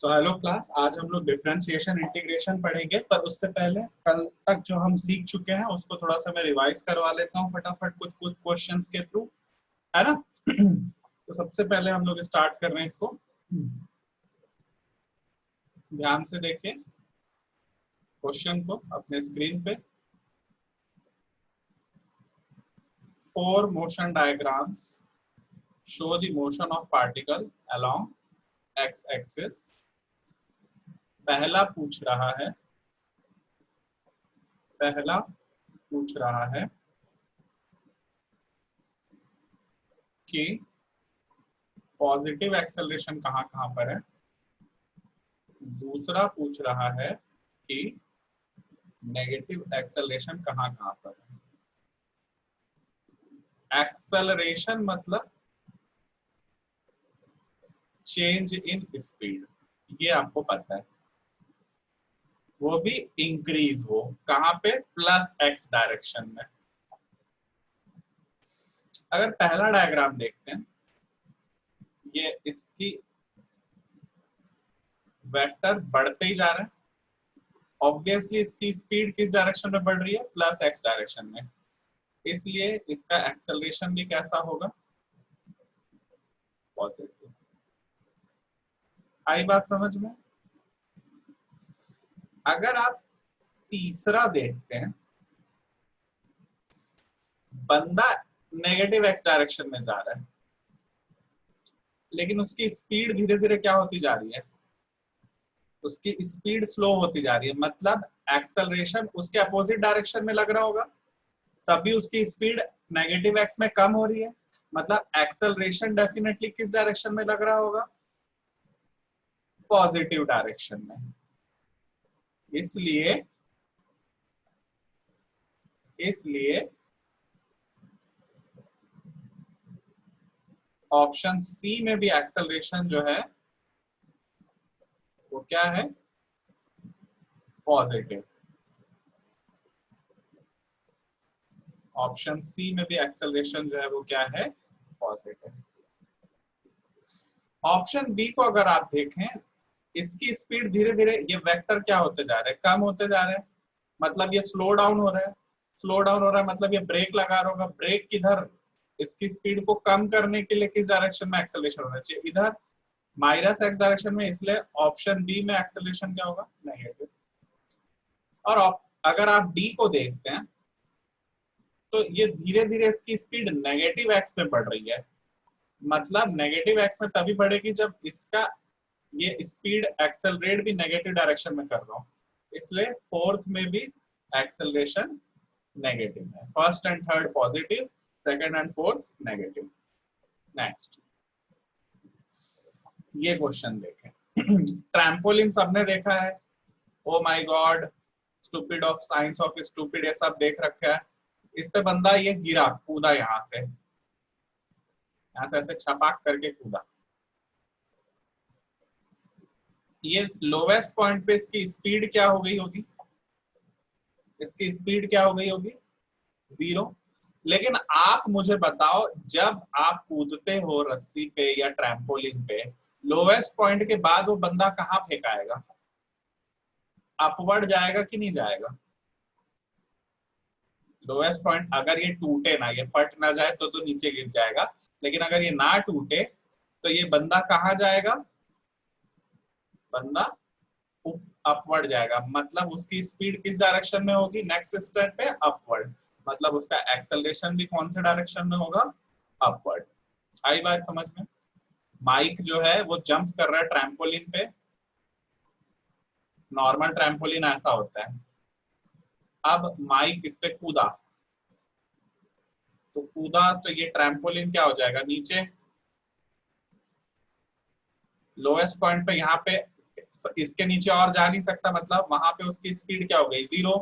So hello class, आज हम लोग डिफरेंशिएशन इंटीग्रेशन पढ़ेंगे। पर उससे पहले कल तक जो हम सीख चुके हैं उसको थोड़ा सा मैं रिवाइज करवा लेता हूँ फटाफट कुछ कुछ क्वेश्चंस के थ्रू, है ना। तो सबसे पहले हम लोग स्टार्ट कर रहे हैं इसको। ध्यान से देखिए क्वेश्चन को अपने स्क्रीन पे। 4 motion diagrams show the motion of particle along x axis। पहला पूछ रहा है कि पॉजिटिव एक्सेलरेशन कहाँ कहाँ पर है। दूसरा पूछ रहा है कि नेगेटिव एक्सेलरेशन कहाँ कहाँ पर है। एक्सेलरेशन मतलब चेंज इन स्पीड, ये आपको पता है, वो भी इंक्रीज हो कहाँ पे, प्लस एक्स डायरेक्शन में। अगर पहला डायग्राम देखते हैं, ये इसकी वेक्टर बढ़ते ही जा रहा है। ऑब्वियसली इसकी स्पीड किस डायरेक्शन में बढ़ रही है, प्लस एक्स डायरेक्शन में, इसलिए इसका एक्सेलरेशन भी कैसा होगा, पॉजिटिव। आई बात समझ में। अगर आप तीसरा देखते हैं, बंदा नेगेटिव एक्स डायरेक्शन में जा रहा है, लेकिन उसकी स्पीड धीरे धीरे क्या होती जा रही है, उसकी स्पीड स्लो होती जा रही है। मतलब एक्सेलरेशन उसके अपोजिट डायरेक्शन में लग रहा होगा, तभी उसकी स्पीड नेगेटिव एक्स में कम हो रही है। मतलब एक्सेलरेशन डेफिनेटली किस डायरेक्शन में लग रहा होगा, पॉजिटिव डायरेक्शन में। इसलिए ऑप्शन सी में भी एक्सेलरेशन जो है वो क्या है, पॉजिटिव। ऑप्शन सी में भी एक्सेलरेशन जो है वो क्या है, पॉजिटिव। ऑप्शन बी को अगर आप देखें, इसकी स्पीड धीरे धीरे, ये वेक्टर क्या होते जा रहे हैं, कम होते जा रहे हैं। मतलब ये स्लो डाउन हो रहा है, मतलब ये ब्रेक लगा रहा होगा। ब्रेक किधर, इसकी स्पीड को कम करने के लिए किस डायरेक्शन में एक्सेलरेशन होना चाहिए, इधर माइनस एक्स डायरेक्शन में। इसलिए ऑप्शन बी में एक्सेलरेशन क्या होगा, नेगेटिव। और अगर आप डी को देखते हैं तो ये धीरे धीरे इसकी स्पीड नेगेटिव एक्स में बढ़ रही है। मतलब नेगेटिव एक्स में तभी बढ़ेगी जब इसका ये स्पीड एक्सेलरेट भी नेगेटिव डायरेक्शन में कर रहा हूं। इसलिए फोर्थ में भी एक्सेलरेशन नेगेटिव है। First and third positive, second and fourth negative. Next ये क्वेश्चन देखें। ट्रैम्पोलिन सबने देखा है। Oh my God, stupid of science of stupid, ये सब देख रखा है। इस पे बंदा ये गिरा, कूदा, यहाँ से ऐसे छपाक करके कूदा। ये लोवेस्ट पॉइंट पे इसकी स्पीड क्या हो गई होगी, इसकी स्पीड क्या हो गई होगी, 0। लेकिन आप मुझे बताओ, जब आप कूदते हो रस्सी पे या ट्रैम्पोलिन पे, लोवेस्ट पॉइंट के बाद वो बंदा कहाँ फेंकाएगा, अपवर्ड जाएगा कि नहीं जाएगा। लोवेस्ट पॉइंट अगर ये टूटे ना, ये फट ना जाए तो नीचे गिर जाएगा। लेकिन अगर ये ना टूटे तो ये बंदा कहाँ जाएगा, बंदा अपवर्ड जाएगा। मतलब उसकी स्पीड किस डायरेक्शन में होगी, नेक्स्ट स्टेप पे अपवर्ड। मतलब उसका एक्सेलरेशन भी कौन से डायरेक्शन में होगा, अपवर्ड। आई बात समझ में। माइक जो है वो जंप कर रहा है ट्रैम्पोलिन पे। नॉर्मल ट्रैम्पोलिन ऐसा होता है। अब माइक इस पे कूदा, तो ये ट्रैम्पोलिन क्या हो जाएगा, नीचे। लोएस्ट पॉइंट पे यहाँ पे इसके नीचे और जा नहीं सकता, मतलब वहां पे उसकी स्पीड क्या हो गई, 0।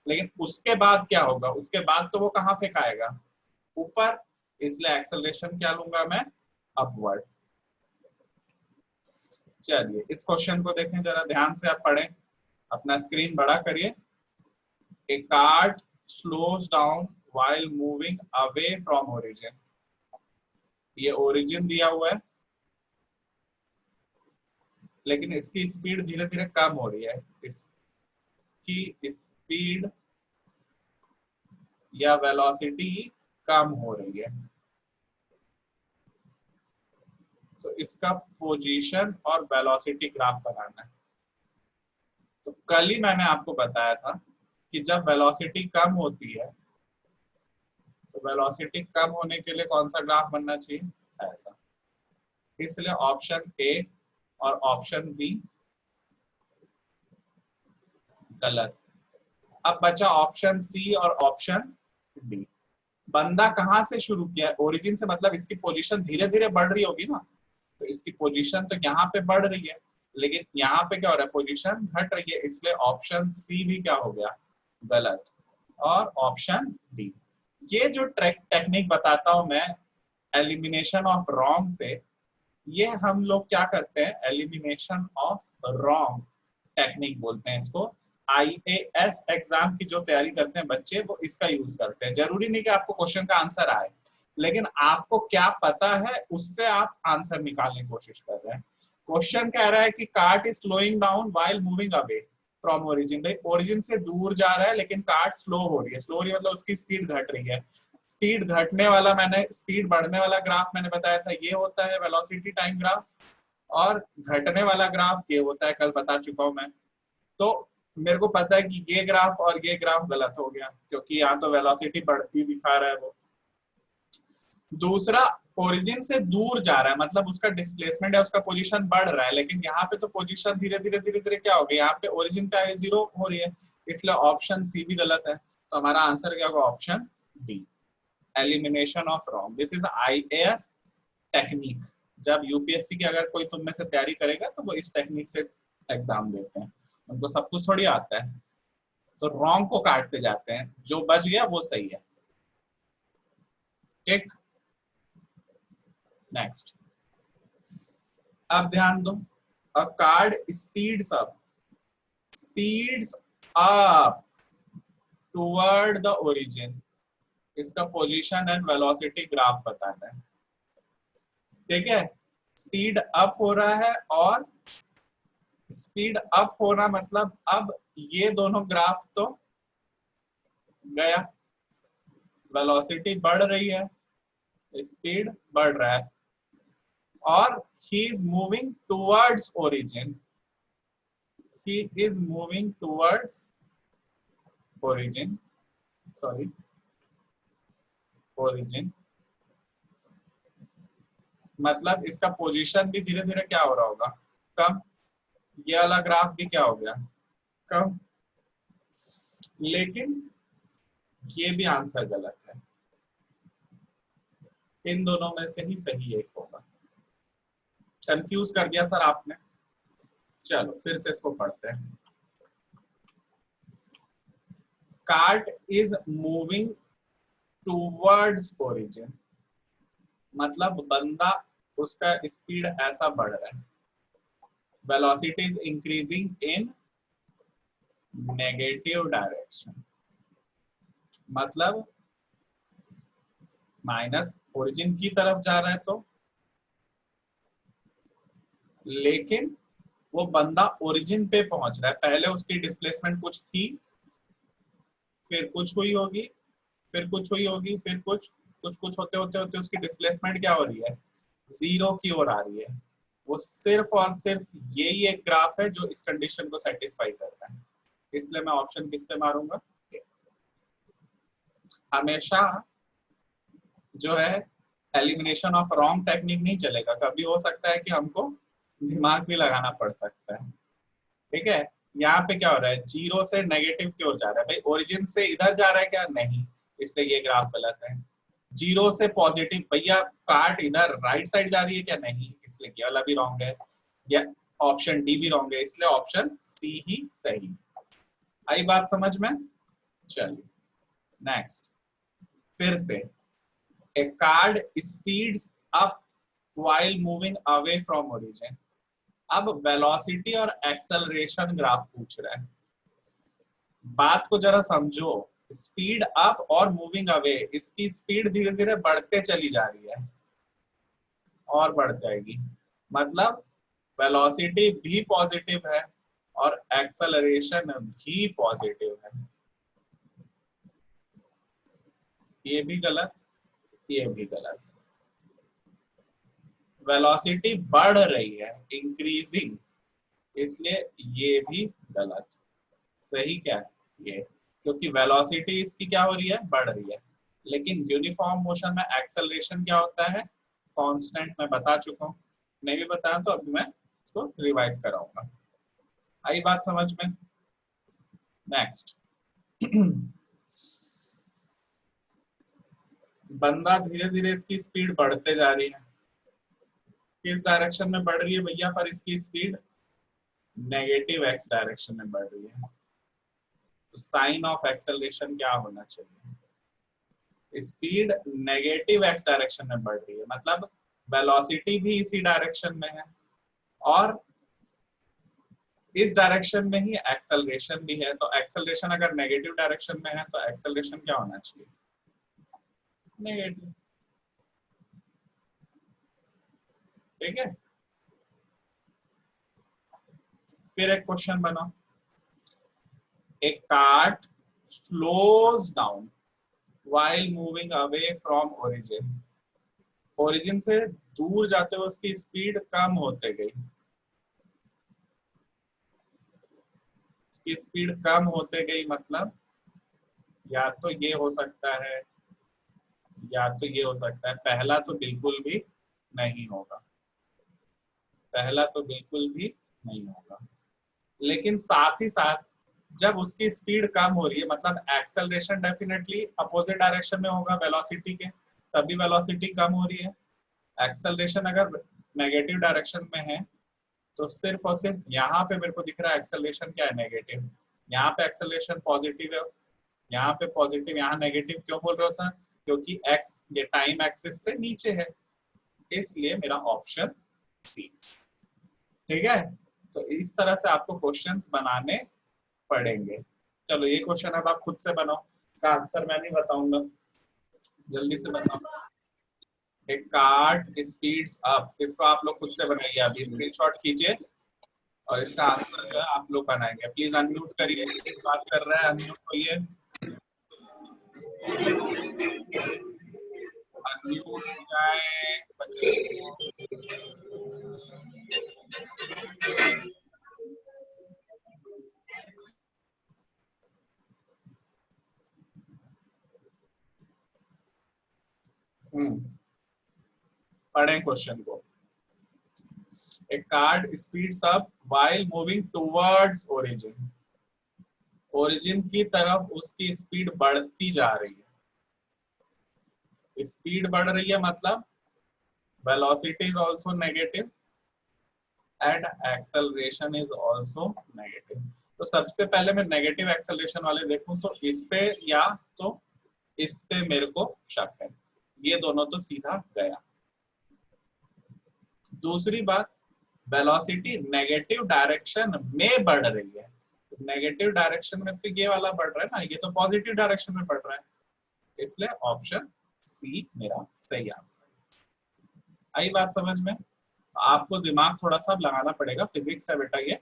लेकिन उसके बाद क्या होगा, उसके बाद तो वो कहाँ फेंकाएगा, ऊपर। इसलिए एक्सेलरेशन क्या लूंगा मैं, अपवर्ड। चलिए इस क्वेश्चन को देखें जरा ध्यान से, आप पढ़ें, अपना स्क्रीन बड़ा करिए। A cart slows down while moving away from origin। ये ओरिजिन दिया हुआ है, लेकिन इसकी स्पीड धीरे धीरे कम हो रही है, इसकी स्पीड या वेलोसिटी कम हो रही है। तो इसका पोजीशन और वेलोसिटी ग्राफ बनाना है। तो कल ही मैंने आपको बताया था कि जब वेलोसिटी कम होती है तो वेलोसिटी कम होने के लिए कौन सा ग्राफ बनना चाहिए, ऐसा। इसलिए ऑप्शन ए और ऑप्शन बी गलत। अब बचा ऑप्शन सी और ऑप्शन डी। बंदा कहां से शुरू किया है, ओरिजिन से, मतलब इसकी पोजीशन धीरे धीरे बढ़ रही होगी ना, तो इसकी पोजीशन तो यहाँ पे बढ़ रही है, लेकिन यहाँ पे क्या हो रहा है, पोजीशन घट रही है, इसलिए ऑप्शन सी भी क्या हो गया, गलत। और ऑप्शन डी। ये जो टेक्निक बताता हूं मैं एलिमिनेशन ऑफ रॉन्ग से, ये हम लोग क्या करते हैं, एलिमिनेशन ऑफ रॉन्ग टेक्निक बोलते हैं इसको। IAS एग्जाम की जो तैयारी करते हैं बच्चे, वो इसका यूज करते हैं। जरूरी नहीं कि आपको क्वेश्चन का आंसर आए, लेकिन आपको क्या पता है उससे आप आंसर निकालने की कोशिश कर रहे हैं। क्वेश्चन कह रहा है कि cart is slowing down while moving away from origin. भाई ओरिजिन से दूर जा रहा है लेकिन कार्ट स्लो हो रही है। स्लो हो रही है मतलब उसकी स्पीड घट रही है। स्पीड घटने वाला मैंने, स्पीड बढ़ने वाला ग्राफ मैंने बताया था, ये होता है वेलोसिटी टाइम ग्राफ, और घटने वाला ग्राफ ये होता है, कल बता चुका हूं मैं। तो मेरे को पता है कि ये ग्राफ और ये ग्राफ गलत हो गया, क्योंकि यहाँ तो वेलोसिटी बढ़ती दिखा रहा है वो। दूसरा, ओरिजिन से दूर जा रहा है मतलब उसका डिस्प्लेसमेंट है, उसका पोजीशन बढ़ रहा है, लेकिन यहाँ पे तो पोजीशन धीरे धीरे क्या हो गया, यहाँ पे ओरिजिन का जीरो हो रही है, इसलिए ऑप्शन सी भी गलत है। तो हमारा आंसर क्या होगा, option D, elimination of wrong. This is IAS technique. जब यूपीएससी की अगर कोई तुम में से तैयारी करेगा तो वो इस टेक्निक से एग्जाम देते हैं, उनको सब कुछ थोड़ी आता है। तो रॉन्ग को काटते जाते हैं, जो बच गया वो सही है। ठीक, नेक्स्ट। अब ध्यान दो, अ card speeds up toward the origin. इसका पोजीशन एंड वेलोसिटी ग्राफ बताना है। ठीक है, स्पीड अप हो रहा है, और स्पीड अप होना मतलब अब ये दोनों ग्राफ तो गया, वेलोसिटी बढ़ रही है, स्पीड बढ़ रहा है, और he is moving towards origin, he is moving towards origin, sorry, origin, मतलब इसका पोजीशन भी धीरे धीरे क्या हो रहा होगा, कम। ये वाला ग्राफ भी क्या हो गया, कम। लेकिन ये भी आंसर गलत है, इन दोनों में से ही सही एक होगा। कंफ्यूज कर दिया सर आपने, चलो फिर से इसको पढ़ते हैं। Cart is moving towards origin, मतलब बंदा, उसका स्पीड ऐसा बढ़ रहा है, velocity is increasing in negative direction, मतलब माइनस ओरिजिन की तरफ जा रहा है। तो लेकिन वो बंदा ओरिजिन पे पहुंच रहा है, पहले उसकी डिस्प्लेसमेंट कुछ थी, फिर कुछ हुई होगी, फिर कुछ हुई होगी, फिर कुछ होते होते होते उसकी डिस्प्लेसमेंट क्या हो रही है, जीरो की ओर आ रही है। वो सिर्फ और सिर्फ यही एक ग्राफ है जो इस कंडीशन को सेटिस्फाई करता है, इसलिए मैं ऑप्शन किस पे मारूंगा। हमेशा जो है एलिमिनेशन ऑफ रॉन्ग टेक्निक नहीं चलेगा, कभी हो सकता है कि हमको दिमाग भी लगाना पड़ सकता है। ठीक है, यहाँ पे क्या हो रहा है, जीरो से नेगेटिव की ओर जा रहा है, भाई ओरिजिन से इधर जा रहा है क्या, नहीं, इसलिए ये ग्राफ गलत है। जीरो से पॉजिटिव, भैया कार्ट इधर राइट साइड जा रही है क्या, नहीं, इसलिए ये वाला भी रॉन्ग है, या ऑप्शन डी भी रॉन्ग है, इसलिए ऑप्शन सी ही सही। आई बात समझ में, चलिए नेक्स्ट। फिर से, a card speeds up while moving away from origin। अब वेलोसिटी और एक्सेलरेशन ग्राफ पूछ रहा है, बात को जरा समझो। स्पीड अप और मूविंग अवे, इसकी स्पीड धीरे धीरे बढ़ते चली जा रही है और बढ़ जाएगी, मतलब वेलोसिटी भी पॉजिटिव है और एक्सेलरेशन भी पॉजिटिव है। ये भी गलत, ये भी गलत। वेलोसिटी बढ़ रही है, इंक्रीजिंग, इसलिए ये भी गलत। सही क्या है? ये, क्योंकि वेलोसिटी इसकी क्या हो रही है? बढ़ रही है। लेकिन यूनिफॉर्म मोशन में एक्सेलरेशन क्या होता है? कांस्टेंट। मैं बता चुका हूँ, नहीं भी बताया तो अभी मैं इसको रिवाइज कराऊंगा। आई बात समझ में? नेक्स्ट बंदा धीरे धीरे इसकी स्पीड बढ़ते जा रही है। किस डायरेक्शन में बढ़ रही है भैया? पर इसकी स्पीड नेगेटिव एक्स डायरेक्शन में बढ़ रही है। तो साइन ऑफ एक्सेलरेशन क्या होना चाहिए? स्पीड नेगेटिव एक्स डायरेक्शन में बढ़ रही है, मतलब वेलोसिटी भी इसी डायरेक्शन में है और इस डायरेक्शन में ही एक्सेलरेशन भी है। तो एक्सेलरेशन अगर नेगेटिव डायरेक्शन में है तो एक्सेलरेशन क्या होना चाहिए? नेगेटिव। ठीक है। फिर एक क्वेश्चन बना, एक cart slows down while moving away from origin। Origin से दूर जाते हुए उसकी स्पीड कम होते गई। उसकी स्पीड कम होते गई मतलब या तो ये हो सकता है या तो ये हो सकता है। पहला तो बिल्कुल भी नहीं होगा, पहला तो बिल्कुल भी नहीं होगा। लेकिन साथ ही साथ जब उसकी स्पीड कम हो रही है मतलब एक्सेलरेशन डेफिनेटली अपोजिट डायरेक्शन में होगा वेलोसिटी के, तभी वेलोसिटी कम हो रही है। एक्सेलरेशन अगर नेगेटिव डायरेक्शन में है तो सिर्फ और सिर्फ यहाँ पे मेरे को दिख रहा है एक्सेलरेशन क्या है? नेगेटिव। यहाँ पे एक्सेलरेशन पॉजिटिव है, यहाँ पे पॉजिटिव, यहाँ नेगेटिव। क्यों बोल रहे हो सर? क्योंकि एक्स ये टाइम एक्सिस से नीचे है, इसलिए मेरा ऑप्शन सी। ठीक है, तो इस तरह से आपको क्वेश्चंस बनाने पड़ेंगे। चलो ये क्वेश्चन अब आप खुद से बनाओ, इसका आंसर मैं नहीं बताऊंगा, जल्दी से बताओ। एक कार्ट स्पीड्स अप, इसको आप लोग खुद से बनाइए, अभी स्क्रीनशॉट कीजिए और इसका आंसर जो है आप लोग बनाएंगे। प्लीज अनम्यूट करिए, बात कर रहा है, अनम्यूट होइए, अनम्यूट हो जाए बच्चे को। पढ़ें क्वेश्चन को। A card speeds up while moving towards origin। Origin की तरफ उसकी स्पीड बढ़ती जा रही है। स्पीड बढ़ रही है मतलब velocity is also negative and acceleration is also negative. तो सबसे पहले मैं नेगेटिव एक्सेलरेशन वाले देखूं तो इस पे या तो इस पे मेरे को शक है, ये दोनों तो सीधा गया। दूसरी बात, वेलोसिटी नेगेटिव डायरेक्शन में बढ़ रही है, नेगेटिव डायरेक्शन में तो ये वाला बढ़ रहा है ना, ये तो पॉजिटिव डायरेक्शन में बढ़ रहा है, इसलिए ऑप्शन सी मेरा सही आंसर है। आई बात समझ में? आपको दिमाग थोड़ा सा लगाना पड़ेगा, फिजिक्स है बेटा ये,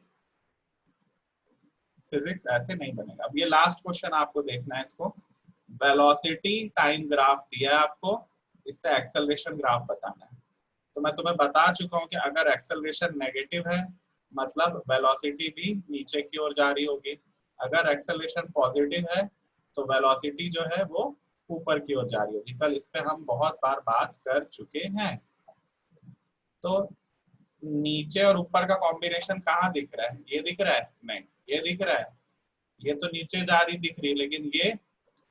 फिजिक्स ऐसे नहीं बनेगा। अब ये लास्ट क्वेश्चन आपको देखना है, इसको वेलोसिटी टाइम ग्राफ दिया है आपको, इससे एक्सेलरेशन ग्राफ बताना है। तो मैं तुम्हें बता चुका हूँ कि अगर एक्सेलरेशन नेगेटिव है मतलब वेलोसिटी भी नीचे की ओर जा रही होगी, अगर एक्सेलरेशन पॉजिटिव है तो वेलोसिटी जो है वो ऊपर की ओर जा रही होगी। कल इस पे हम बहुत बार बात कर चुके हैं। तो नीचे और ऊपर का कॉम्बिनेशन कहाँ दिख रहा है? ये दिख रहा है? नहीं। ये दिख रहा है? ये तो नीचे जा रही दिख रही है, लेकिन ये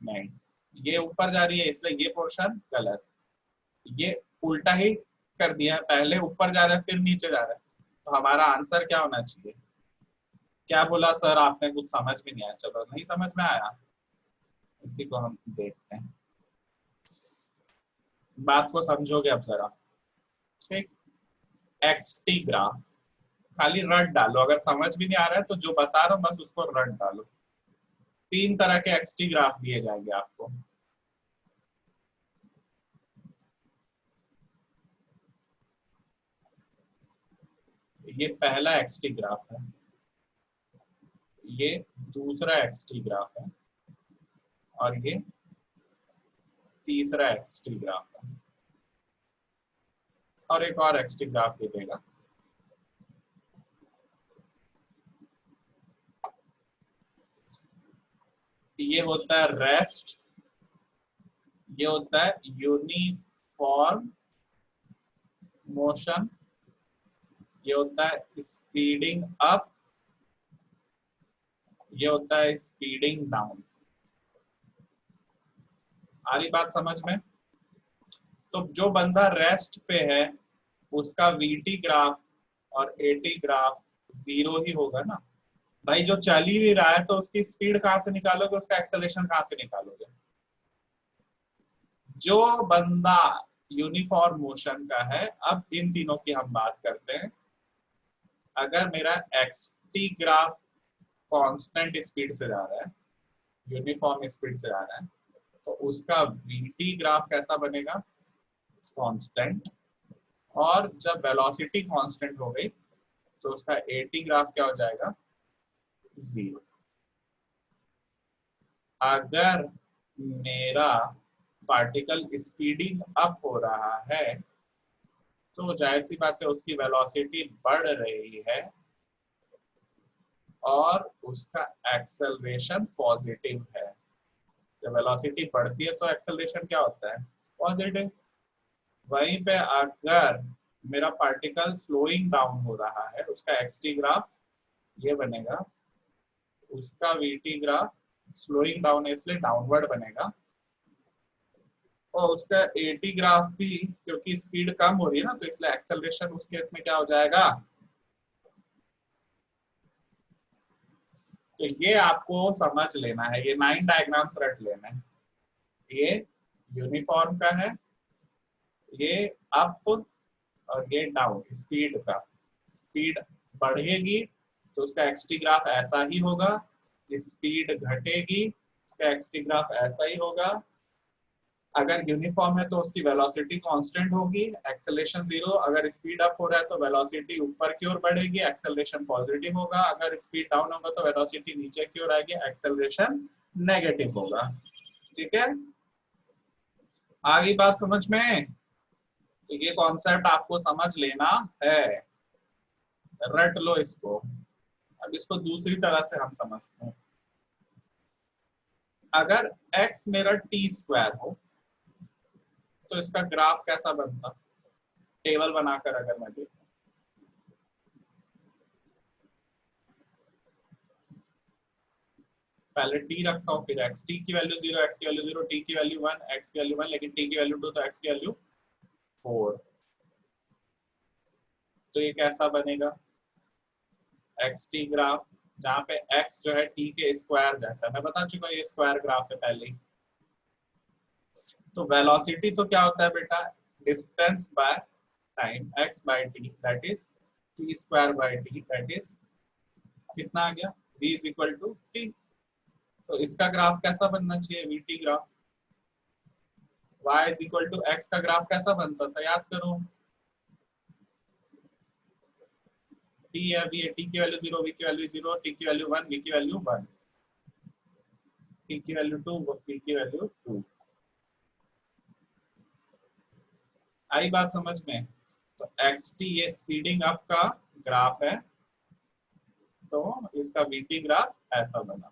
नहीं, ये ऊपर जा रही है, इसलिए ये पोर्शन गलत। ये उल्टा ही कर दिया, पहले ऊपर जा रहा है फिर नीचे जा रहा है। तो हमारा आंसर क्या होना चाहिए? क्या बोला सर आपने? कुछ समझ में नहीं आया। चलो नहीं समझ में आया, इसी को हम देखते हैं, बात को समझोगे अब जरा। ठीक, एक्सटी ग्राफ खाली रट डालो, अगर समझ भी नहीं आ रहा है तो जो बता रहा हूँ बस उसको रट डालो। 3 तरह के एक्सटी ग्राफ दिए जाएंगे आपको। ये पहला एक्सटी ग्राफ है, ये दूसरा एक्सटी ग्राफ है, और ये तीसरा एक्सटी ग्राफ है, और एक और एक्सटी ग्राफ दे देगा। ये होता है रेस्ट, ये होता है यूनिफॉर्म मोशन, ये होता है स्पीडिंग अप, ये होता है स्पीडिंग डाउन। आ रही बात समझ में? तो जो बंदा रेस्ट पे है उसका वीटी ग्राफ और एटी ग्राफ जीरो ही होगा ना भाई। जो चल ही नहीं रहा है तो उसकी स्पीड कहां से निकालोगे, उसका एक्सेलरेशन कहां से निकालोगे? जो बंदा यूनिफॉर्म मोशन का है, अब इन तीनों की हम बात करते हैं। अगर मेरा एक्सटी ग्राफ कांस्टेंट स्पीड से जा रहा है, यूनिफॉर्म स्पीड से जा रहा है, तो उसका वीटी ग्राफ कैसा बनेगा? कांस्टेंट। और जब वेलोसिटी कांस्टेंट हो गई तो उसका एटी ग्राफ क्या हो जाएगा? जीरो। अगर मेरा पार्टिकल स्पीडिंग अप हो रहा है तो जाहिर सी बात है उसकी वेलोसिटी बढ़ रही है और उसका एक्सेलरेशन पॉजिटिव है। जब वेलोसिटी बढ़ती है तो एक्सेलरेशन क्या होता है? पॉजिटिव। वहीं पे अगर मेरा पार्टिकल स्लोइंग डाउन हो रहा है, उसका एक्सटी ग्राफ ये बनेगा, उसका वीटी ग्राफ स्लोइंग डाउन है इसलिए डाउनवर्ड बनेगा, और उसका एटी ग्राफ भी क्योंकि स्पीड कम हो रही है ना तो इसलिए एक्सेलरेशन उस केस में क्या हो जाएगा? तो ये आपको समझ लेना है, ये 9 डायग्राम्स रट लेना है। ये यूनिफॉर्म का है, ये अप और ये डाउन स्पीड का। स्पीड बढ़ेगी तो उसका एक्सटी ग्राफ ऐसा ही होगा, स्पीड घटेगी उसका एक्सटी ग्राफ ऐसा ही होगा। अगर यूनिफॉर्म है तो उसकी वेलोसिटी कांस्टेंट होगी, एक्सेलरेशन जीरो। अगर स्पीड अप हो रहा है तो वेलोसिटी ऊपर की ओर बढ़ेगी, एक्सेलरेशन पॉजिटिव होगा। अगर स्पीड डाउन होगा तो वेलोसिटी नीचे की ओर आएगी, एक्सेलरेशन नेगेटिव होगा। ठीक है, आ गई बात समझ में? तो ये कॉन्सेप्ट आपको समझ लेना है, रट लो इसको। अब इसको दूसरी तरह से हम समझते हैं। अगर x मेरा टी स्क्वायर हो तो इसका ग्राफ कैसा बनता? टेबल बनाकर अगर मैं देखूं, पहले t रखता हूं, फिर x, t की वैल्यू 0, x की वैल्यू 0, t की वैल्यू 1, x की वैल्यू 1, लेकिन t की वैल्यू 2 तो x की वैल्यू 4। तो ये कैसा बनेगा? xt ग्राफ, जहां पे x जो है t के स्क्वायर जैसा, मैं बता चुका ये स्क्वायर ग्राफ है पहले ही। तो वेलोसिटी तो क्या होता है बेटा? Distance by time, x by t, that is t square by t, that is कितना आ गया? v is equal to t। तो इसका ग्राफ कैसा बनना चाहिए? vt graph. y is equal to x का ग्राफ कैसा बनता था? याद करो, t है, v है, t की वैल्यू 0, v की वैल्यू 0, t की वैल्यू 1, v की वैल्यू 1, t की वैल्यू 2, v की वैल्यू 2। आई बात समझ में? तो xt ये स्पीडिंग अप का ग्राफ है, तो इसका vt ग्राफ ऐसा बना।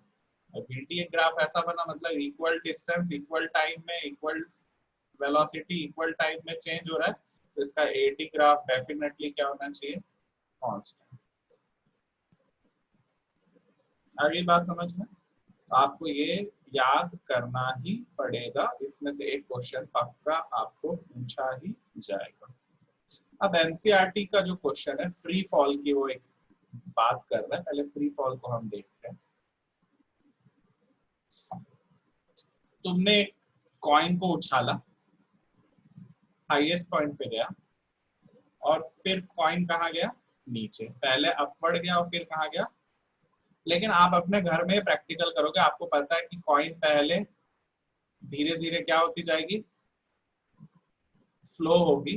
vt ग्राफ ऐसा बना मतलब इक्वल डिस्टेंस इक्वल टाइम में इक्वल वेलोसिटी इक्वल टाइम में चेंज हो रहा है, तो इसका at ग्राफ डेफिनेटली क्या होना चाहिए? कांस्टेंट। आगे बात समझ में? तो आपको ये याद करना ही पड़ेगा, इसमें से एक क्वेश्चन पक्का आपको पूछा ही जाएगा। अब एनसीईआरटी का जो क्वेश्चन है फ्री फॉल की, वो एक बात कर रहा है, पहले फ्री फॉल को हम देखते हैं। तुमने कॉइन को उछाला, हाईएस्ट पॉइंट पे गया और फिर कॉइन कहाँ गया? नीचे। पहले अपवर्ड गया और फिर कहाँ गया? लेकिन आप अपने घर में प्रैक्टिकल करोगे, आपको पता है कि कॉइन पहले धीरे धीरे क्या होती जाएगी? स्लो होगी,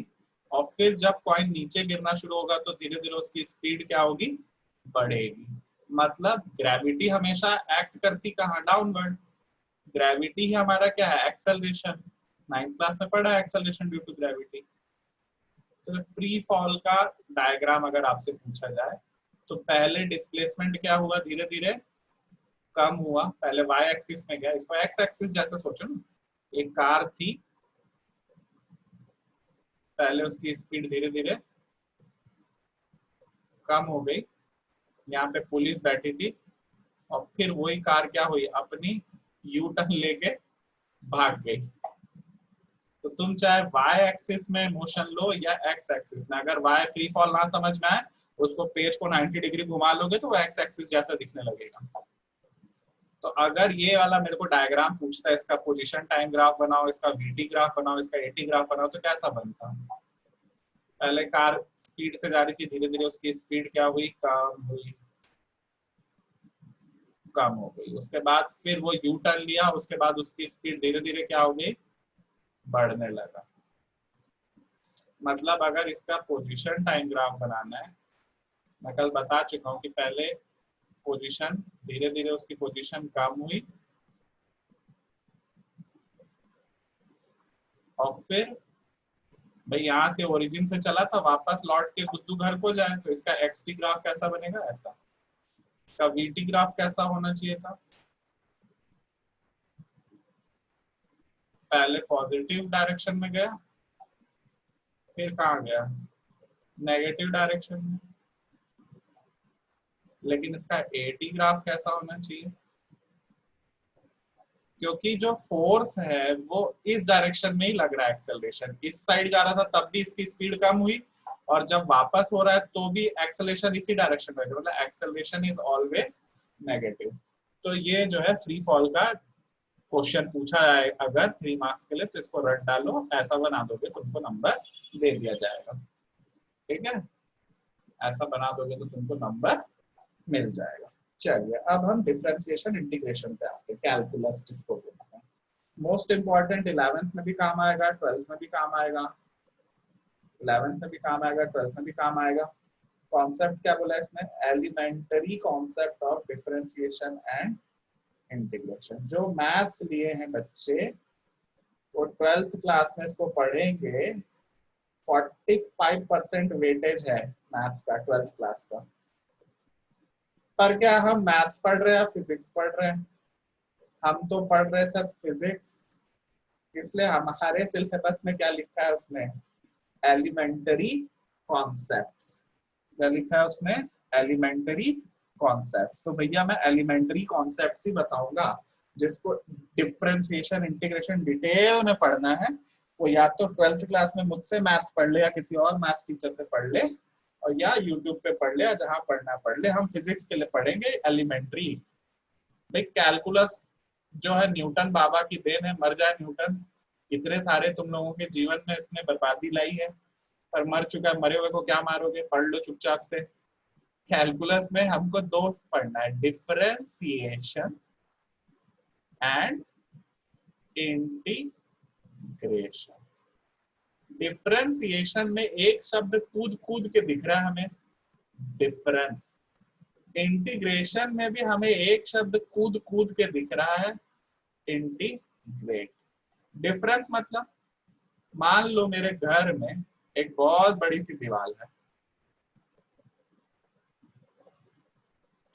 और फिर जब कॉइन नीचे गिरना शुरू होगा तो धीरे धीरे उसकी स्पीड क्या होगी, बढ़ेगी। मतलब ग्रेविटी हमेशा एक्ट करती कहाँ, डाउनवर्ड। ग्रेविटी ही हमारा क्या है, एक्सेलरेशन। 9th क्लास में पढ़ा है एक्सेलरेशन ड्यू टू ग्रेविटी। तो फ्री फॉल का डायग्राम अगर आपसे पूछा जाए तो पहले डिस्प्लेसमेंट क्या हुआ, धीरे धीरे कम हुआ। पहले वाई एक्सिस में गया, इसको एक्स एक्सिस जैसे सोचो ना, एक कार थी, पहले उसकी स्पीड धीरे धीरे कम हो गई, यहाँ पे पुलिस बैठी थी, और फिर वही कार क्या हुई, अपनी यू टर्न लेके भाग गई। तो तुम चाहे वाई एक्सिस में मोशन लो या एक्स एक्सिस में, अगर वाई फ्री फॉल ना समझ में आए, उसको पेज को 90 डिग्री घुमा लोगे तो वो एक्स एक्सिस जैसा दिखने लगेगा। तो अगर ये वाला मेरे को डायग्राम पूछता है, इसका पोजीशन टाइम ग्राफ बनाओ, इसका वीटी ग्राफ बनाओ, इसका एटी ग्राफ बनाओ, तो कैसा बनता? पहले कार स्पीड से जा रही थी, धीरे धीरे उसकी स्पीड क्या हुई, कम हुई, कम हो गई। उसके बाद फिर वो यू टर्न लिया, उसके बाद उसकी स्पीड धीरे धीरे क्या हो गई, बढ़ने लगा। मतलब अगर इसका पोजीशन टाइम ग्राफ बनाना है, मैं कल बता चुका हूँ कि पहले पोजीशन धीरे धीरे उसकी पोजीशन कम हुई, और फिर भाई यहाँ से ओरिजिन से चला था, वापस लौट के बुद्धू घर को जाए, तो इसका एक्स टी ग्राफ कैसा बनेगा, ऐसा। इसका वीटी ग्राफ कैसा होना चाहिए था, पहले पॉजिटिव डायरेक्शन में गया, फिर कहाँ गया, नेगेटिव डायरेक्शन में। लेकिन इसका एटी ग्राफ कैसा होना चाहिए, क्योंकि जो फोर्स है वो इस डायरेक्शन में ही लग रहा है, एक्सेलरेशन इस साइड जा रहा था तब भी इसकी स्पीड कम हुई, और जब वापस हो रहा है तो भी एक्सेलरेशन इसी डायरेक्शन में, मतलब एक्सेलरेशन इज ऑलवेज नेगेटिव। तो ये जो है फ्री फॉल का क्वेश्चन पूछा जाए अगर 3 मार्क्स के लिए, तो इसको रट डालो, ऐसा बना दोगे तुमको नंबर दे दिया जाएगा। ठीक है, ऐसा बना दोगे तो तुमको नंबर मिल जाएगा। चलिए अब हम डिफरेंशिएशन इंटीग्रेशन पे आते हैं, कैलकुलस जिसको बोलते हैं। मोस्ट इंपॉर्टेंट, 11th में भी काम आएगा, 12th में भी काम आएगा, 11th में भी काम आएगा, 12th में भी काम आएगा। कॉन्सेप्ट क्या बोला इसमें, elementary concept of differentiation and integration. जो मैथ्स लिए हैं बच्चे वो 12th क्लास में इसको पढ़ेंगे। 45% वेटेज है मैथ्स का 12th क्लास का। पर क्या हम मैथ्स पढ़ रहे हैं या फिजिक्स पढ़ रहे हैं? हम तो पढ़ रहे हैं सब फिजिक्स, इसलिए हमारे सिलेबस में क्या लिखा है उसने, एलिमेंटरी कॉन्सेप्ट्स। क्या लिखा है उसने, एलिमेंटरी कॉन्सेप्ट्स। तो भैया मैं एलिमेंटरी कॉन्सेप्ट्स ही बताऊंगा। जिसको डिफरेंशिएशन इंटीग्रेशन डिटेल में पढ़ना है वो या तो 12th क्लास में मुझसे मैथ्स पढ़ ले, या किसी और मैथ्स टीचर से पढ़ ले, और या यूट्यूब पे पढ़ ले, या जहां पढ़ना पढ़ ले। हम फिजिक्स के लिए पढ़ेंगे एलिमेंट्री। भाई कैलकुलस जो है न्यूटन बाबा की देन है, मर जाए न्यूटन, इतने सारे तुम लोगों के जीवन में इसने बर्बादी लाई है, पर मर चुका है, मरे हुए को क्या मारोगे, पढ़ लो चुपचाप से। कैलकुलस में हमको दो पढ़ना है, डिफरेंशिएशन एंड इंटीग्रेशन। डिफरेंशिएशन में एक शब्द कूद कूद के दिख रहा है हमें, डिफरेंस। इंटीग्रेशन में भी हमें एक शब्द कूद कूद के दिख रहा है, इंटीग्रेट। डिफरेंस मतलब मान लो मेरे घर में एक बहुत बड़ी सी दीवार है,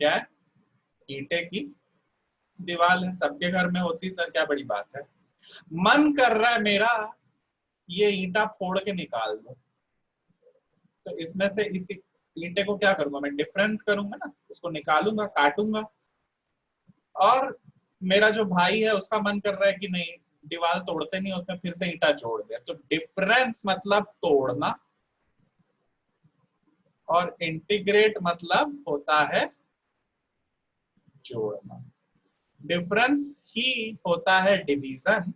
क्या है, ईंटे की दीवार है, सबके घर में होती, सर क्या बड़ी बात है। मन कर रहा है मेरा ये ईंटा फोड़ के निकाल दो, तो इसमें से इसी ईंटे को क्या करूंगा मैं, डिफरेंट करूंगा ना, उसको निकालूंगा, काटूंगा। और मेरा जो भाई है उसका मन कर रहा है कि नहीं दीवार तोड़ते नहीं, उसमें फिर से ईंटा जोड़ दिया। तो डिफरेंस मतलब तोड़ना, और इंटीग्रेट मतलब होता है जोड़ना। डिफरेंस ही होता है डिवीजन,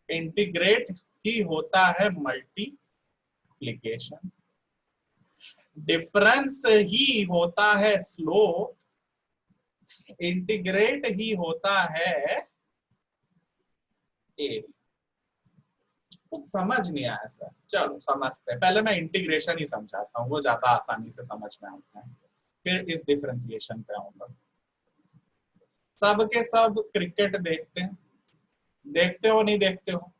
इंटीग्रेट ही होता है मल्टीप्लिकेशन। डिफरेंस ही होता है स्लोप, इंटीग्रेट ही होता है एरिया। कुछ समझ नहीं आया सर, चलो समझते हैं। पहले मैं इंटीग्रेशन ही समझाता हूँ, वो ज्यादा आसानी से समझ में आता है, फिर इस डिफरेंशिएशन पे आऊंगा। सब के सब क्रिकेट देखते हैं, देखते हो नहीं देखते हो?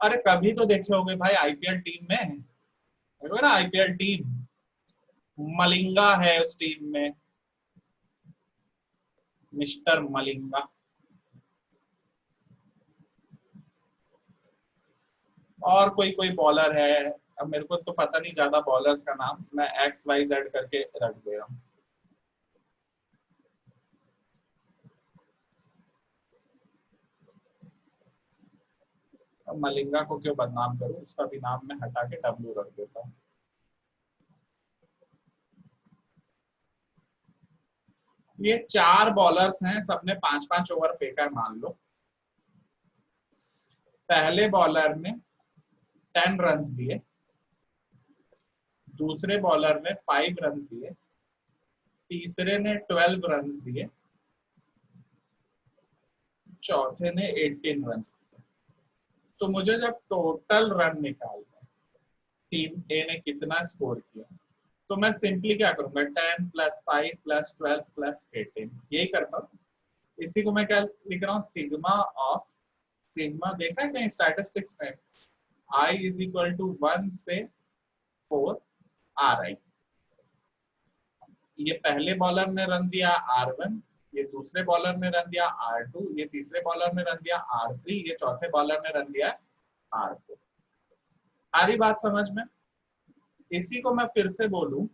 अरे कभी तो देखे होगे भाई, आईपीएल टीम में, देखो ना आईपीएल टीम, मलिंगा है उस टीम में, मिस्टर मलिंगा। और कोई कोई बॉलर है, अब मेरे को तो पता नहीं ज्यादा बॉलर्स का नाम, मैं एक्स वाई जेड करके रख दे रहा हूँ। अब मलिंगा को क्यों बदनाम करूं, उसका भी नाम मैं हटा के डब्लू रख देता हूँ। ये 4 बॉलर्स हैं, सबने 5-5 ओवर फेंका है मान लो। पहले बॉलर ने 10 रन दिए, दूसरे बॉलर ने 5 रन दिए, तीसरे ने 12 रन दिए, चौथे ने 18 रन दिए। तो मुझे जब टोटल रन निकालना है, टीम ए ने कितना स्कोर किया, तो मैं सिंपली क्या करूंगा, 10 + 5 + 12 + 18, यही करता हूँ। इसी को मैं क्या लिख रहा हूँ, सिग्मा ऑफ, सिग्मा देखा है कहीं स्टैटिस्टिक्स में, I = 1 से 4 RI। ये पहले बॉलर ने रन दिया R1, ये दूसरे बॉलर ने रन दिया R2, ये तीसरे बॉलर ने रन दिया R3, ये चौथे बॉलर ने रन दिया R4। आ रही बात समझ में? इसी को मैं फिर से बोलूं,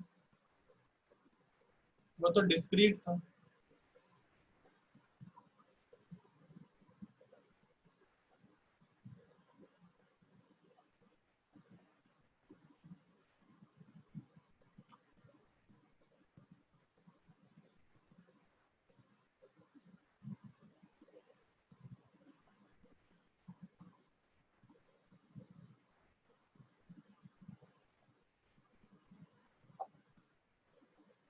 वो तो डिस्क्रीट था,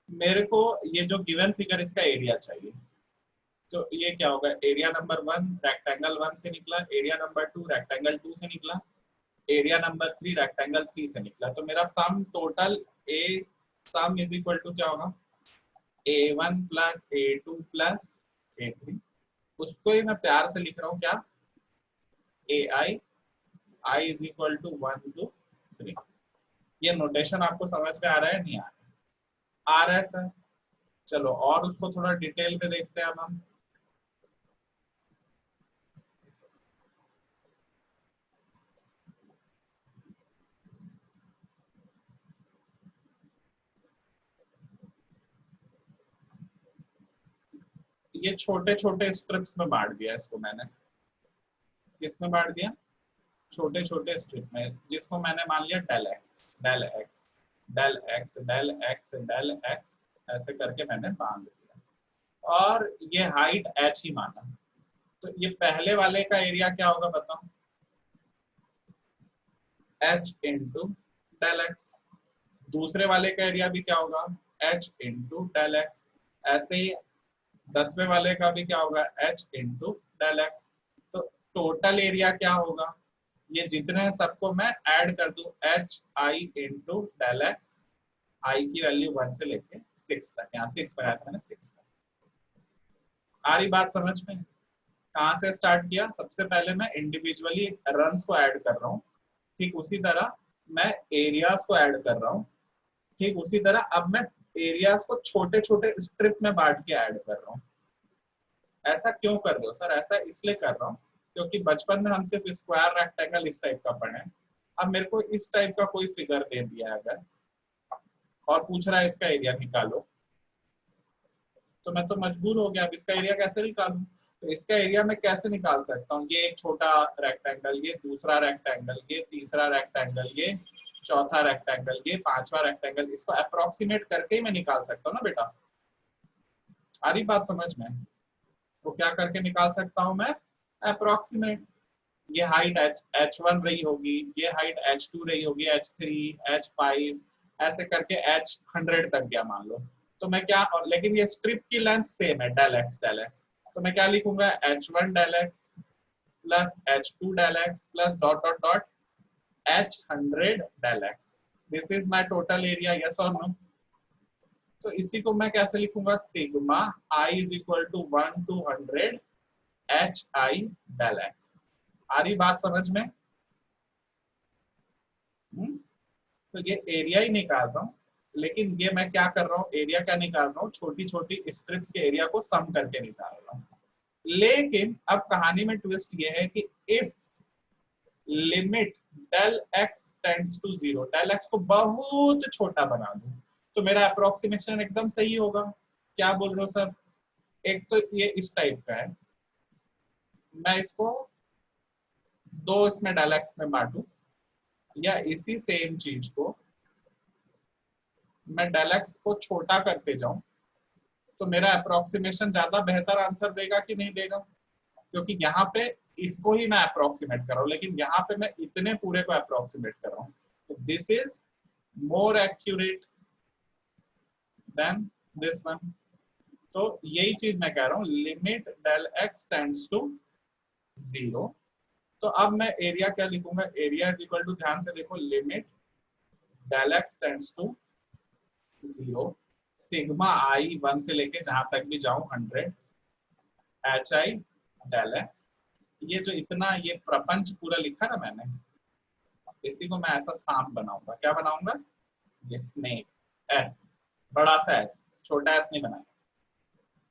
मेरे को ये जो गिवन फिगर, इसका एरिया चाहिए। तो ये क्या होगा, एरिया नंबर 1 रेक्टेंगल 1 से निकला, एरिया नंबर 2 रेक्टेंगल 2 से निकला, एरिया नंबर 3 रेक्टेंगल 3 से निकला। तो मेरा sum total A sum is equal to क्या होगा, A1 + A2 + A3। उसको ही मैं प्यार से लिख रहा हूँ क्या, AI I = 1 to 3। ये नोटेशन आपको समझ में आ रहा है, नहीं आ रहा है सर? चलो और उसको थोड़ा डिटेल में देखते हैं अब हम। ये छोटे छोटे स्ट्रिप्स में बांट दिया इसको मैंने, किसमें बांट दिया, छोटे छोटे स्ट्रिप में, जिसको मैंने मान लिया del x del x del x del x del x, ऐसे करके मैंने बांध दिया। और ये हाइट h ही माना। तो ये पहले वाले का एरिया क्या होगा बताओ, h × डेल एक्स। दूसरे वाले का एरिया भी क्या होगा, h × डेल एक्स। ऐसे ही 10वें वाले का भी क्या होगा, h × डेल एक्स। तो टोटल एरिया क्या होगा, ये जितने हैं सबको मैं ऐड कर दूं, HI × डेल एक्स, आई की वैल्यू 1 से लेके 6 तक, यहाँ 6 बनाया था मैंने, 6 तक। आ रही बात समझ में? कहाँ से स्टार्ट किया, सबसे पहले मैं इंडिविजुअली रन्स को ऐड कर रहा हूँ, ठीक उसी तरह मैं एरियाज को ऐड कर रहा हूँ, ठीक उसी तरह अब मैं एरियाज को छोटे छोटे स्ट्रिप में बांट के ऐड कर रहा हूँ। ऐसा क्यों कर रहे हो सर? ऐसा इसलिए कर रहा हूँ क्योंकि बचपन में हम सिर्फ स्क्वायर रेक्टेंगल इस टाइप का पढ़े हैं। अब मेरे को इस टाइप का कोई फिगर दे दिया है अगर, और पूछ रहा है इसका एरिया निकालो, तो मैं तो मजबूर हो गया, अब इसका एरिया कैसे निकालूं? तो इसका एरिया मैं कैसे निकाल सकता हूँ, ये एक छोटा रेक्टेंगल, ये दूसरा रेक्टेंगल, ये तीसरा रेक्टेंगल, ये चौथा रेक्टेंगल, ये पांचवा रेक्टेंगल, इसको अप्रोक्सीमेट करके ही मैं निकाल सकता हूँ ना बेटा। आ रही बात समझ में? तो क्या करके निकाल सकता हूँ मैं, अप्रोक्सीमेट। ये हाइट H1 रही होगी, ये हाइट H2 रही होगी, H3 H5 ऐसे करके H100 तक गया मान लो। तो मैं क्या, और लेकिन ये स्ट्रिप की लेंथ सेम है, डेल एक्स, तो मैं क्या लिखूंगा, H1 del x + H2 del x + dot dot dot H100 del x, this is my total area, yes और नो। तो इसी को मैं कैसे लिखूंगा, sigma i is equal to 1 to 100 HI del x। आ रही बात समझ में? तो ये एरिया ही निकाल रहा हूँ, लेकिन ये मैं क्या कर रहा हूँ, एरिया क्या निकाल रहा हूँ, छोटी छोटी स्ट्रिप्स के एरिया को सम करके निकाल रहा हूँ। लेकिन अब कहानी में ट्विस्ट ये है कि if limit del x tends to 0, del x को बहुत छोटा बना दूं तो मेरा अप्रोक्सीमेशन एकदम सही होगा। क्या बोल रहे हो सर? एक तो ये इस टाइप का है, मैं इसको दो इसमें डेल एक्स में बांटू, या इसी सेम चीज को मैं डेल एक्स को छोटा करते जाऊं तो मेरा अप्रोक्सीमेशन ज्यादा बेहतर आंसर देगा कि नहीं देगा? क्योंकि यहाँ पे इसको ही मैं अप्रोक्सीमेट कर रहा हूँ, लेकिन यहाँ पे मैं इतने पूरे को अप्रोक्सीमेट कर रहा हूँ, तो this is more accurate than this one. तो यही चीज मैं कह रहा हूँ, limit del x tends to 0। तो अब मैं एरिया क्या लिखूंगा, एरिया इज इक्वल टू, ध्यान से देखो, limit del x tends to 0 sigma I 1 से लेके जहां तक भी जाऊं 100 HI डेल एक्स। ये जो इतना ये प्रपंच पूरा लिखा ना मैंने, इसी को मैं ऐसा सांप बनाऊंगा। क्या बनाऊंगा? ये स्नेक, एस, बड़ा सा एस, छोटा एस नहीं बनाएगा।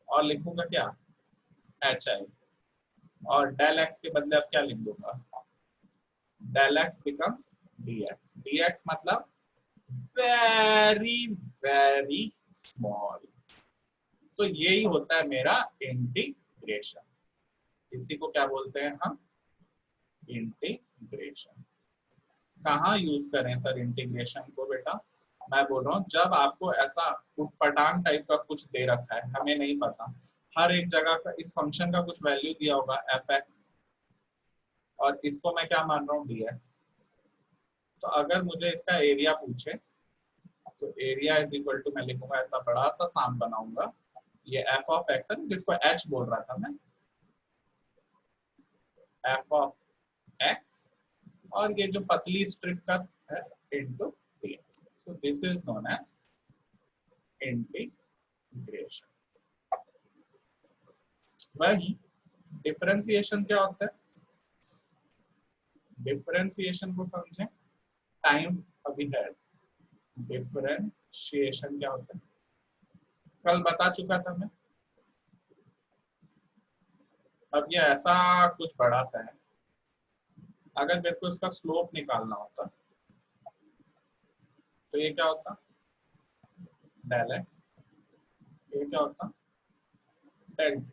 और लिखूंगा क्या, HI, और डेल एक्स के बदले अब क्या लिख दूंगा, del x becomes dx। dx मतलब वेरी वेरी स्मॉल। तो यही होता है मेरा इंटीग्रेशन। इसी को क्या बोलते हैं हम, इंटीग्रेशन। कहाँ यूज करें सर इंटीग्रेशन को बेटा? मैं बोल रहा हूँ जब आपको ऐसा उटपटांग टाइप का कुछ दे रखा है, हमें नहीं पता, हर एक जगह का इस फंक्शन का कुछ वैल्यू दिया होगा fx, और इसको मैं क्या मान रहा हूँ dx। तो अगर मुझे इसका एरिया पूछे तो एरिया इज इक्वल टू, मैं लिखूंगा ऐसा बड़ा सा साम बनाऊंगा, ये f ऑफ x है जिसको h बोल रहा था मैं, f ऑफ x, और ये जो पतली स्ट्रिप का है into dx। So this is known as integration. वही डिफरेंशिएशन क्या होता है, डिफरेंशिएशन को समझें, टाइम अभी है। डिफरेंशिएशन क्या होता है कल बता चुका था मैं। अब ये ऐसा कुछ बड़ा सा है, अगर मेरे को इसका स्लोप निकालना होता तो ये क्या होता, डेल एक्स, ये क्या होता, डेल टी।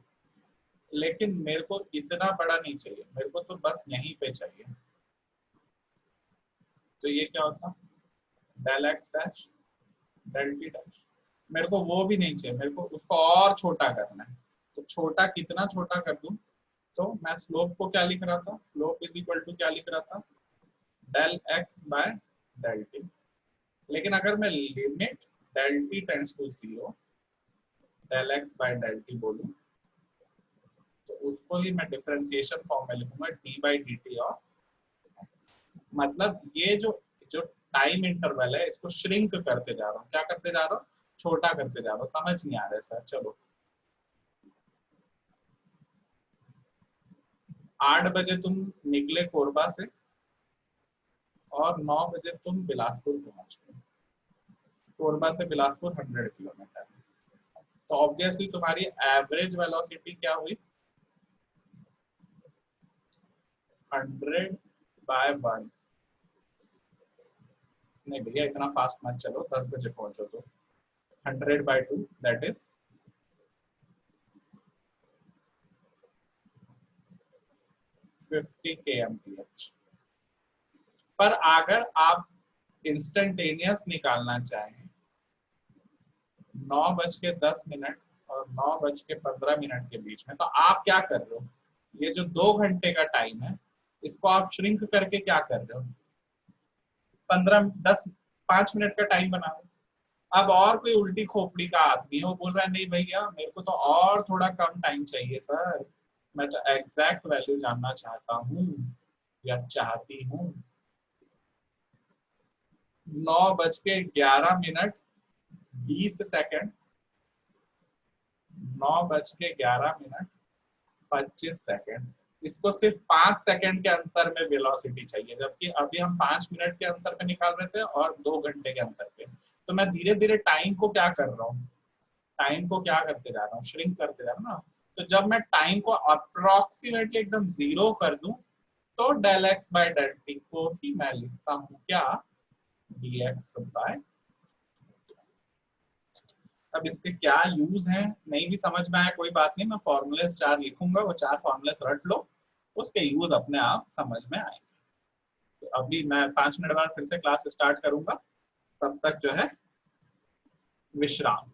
लेकिन मेरे को इतना बड़ा नहीं चाहिए, मेरे को तो बस यहीं पे चाहिए। तो ये क्या होता, del x dash del t dash. मेरे को वो भी नहीं चाहिए, मेरे को उसको और छोटा करना है। तो छोटा कितना छोटा कर दूं, तो मैं स्लोप को क्या लिख रहा था, स्लोप इज इक्वल टू क्या लिख रहा था, del x by del t. लेकिन अगर मैं limit del t tends to 0 del x by del t बोलूं तो उसको ही मैं डिफरेंशिएशन फॉर्म में लिखूंगा d by d t of x. मतलब ये जो जो टाइम इंटरवल है इसको श्रिंक करते जा रहा हूँ। क्या करते जा रहा हूँ, छोटा करते जा रहा हूँ। समझ नहीं आ रहा है सर? चलो 8 बजे तुम निकले कोरबा से और 9 बजे तुम बिलासपुर पहुंच गए। कोरबा से बिलासपुर 100 किलोमीटर, तो ऑब्वियसली तुम्हारी एवरेज वेलोसिटी क्या हुई, 100 बाय 1। नहीं भैया इतना फास्ट मत चलो, 10 बजे पहुंचो। तो 100 बाय 2 दैट इज 50 kmph। पर अगर आप इंस्टेंटेनियस निकालना चाहें 9:10 और 9:15 के बीच में, तो आप क्या कर रहे हो, ये जो 2 घंटे का टाइम है इसको आप श्रिंक करके क्या कर रहे हो, 5 मिनट का टाइम बना रहे हो। अब और कोई उल्टी खोपड़ी का आदमी है वो बोल रहा है नहीं भैया मेरे को तो और थोड़ा कम टाइम चाहिए सर, मैं तो एग्जैक्ट वैल्यू जानना चाहता हूँ या चाहती हूँ। 9:11:20, 9:11:25। इसको सिर्फ 5 सेकंड के अंतर में वेलोसिटी चाहिए, जबकि अभी हम 5 मिनट के अंतर पे निकाल रहे थे और 2 घंटे के अंतर पे। तो मैं धीरे धीरे टाइम को क्या कर रहा हूँ, टाइम को क्या करते जा रहा हूँ, श्रिंक करते जा रहा हूँ ना। तो जब मैं टाइम को अप्रोक्सीमेटली एकदम 0 कर दूं, तो del x by del t को ही मैं लिखता हूँ क्या, dx बाय। अब इसके क्या यूज हैं, नहीं भी समझ में आया कोई बात नहीं, मैं फॉर्मूले 4 लिखूंगा, वो 4 फॉर्मूले रट लो, उसके यूज अपने आप समझ में आएंगे। तो अभी मैं 5 मिनट बाद फिर से क्लास स्टार्ट करूंगा, तब तक जो है विश्राम।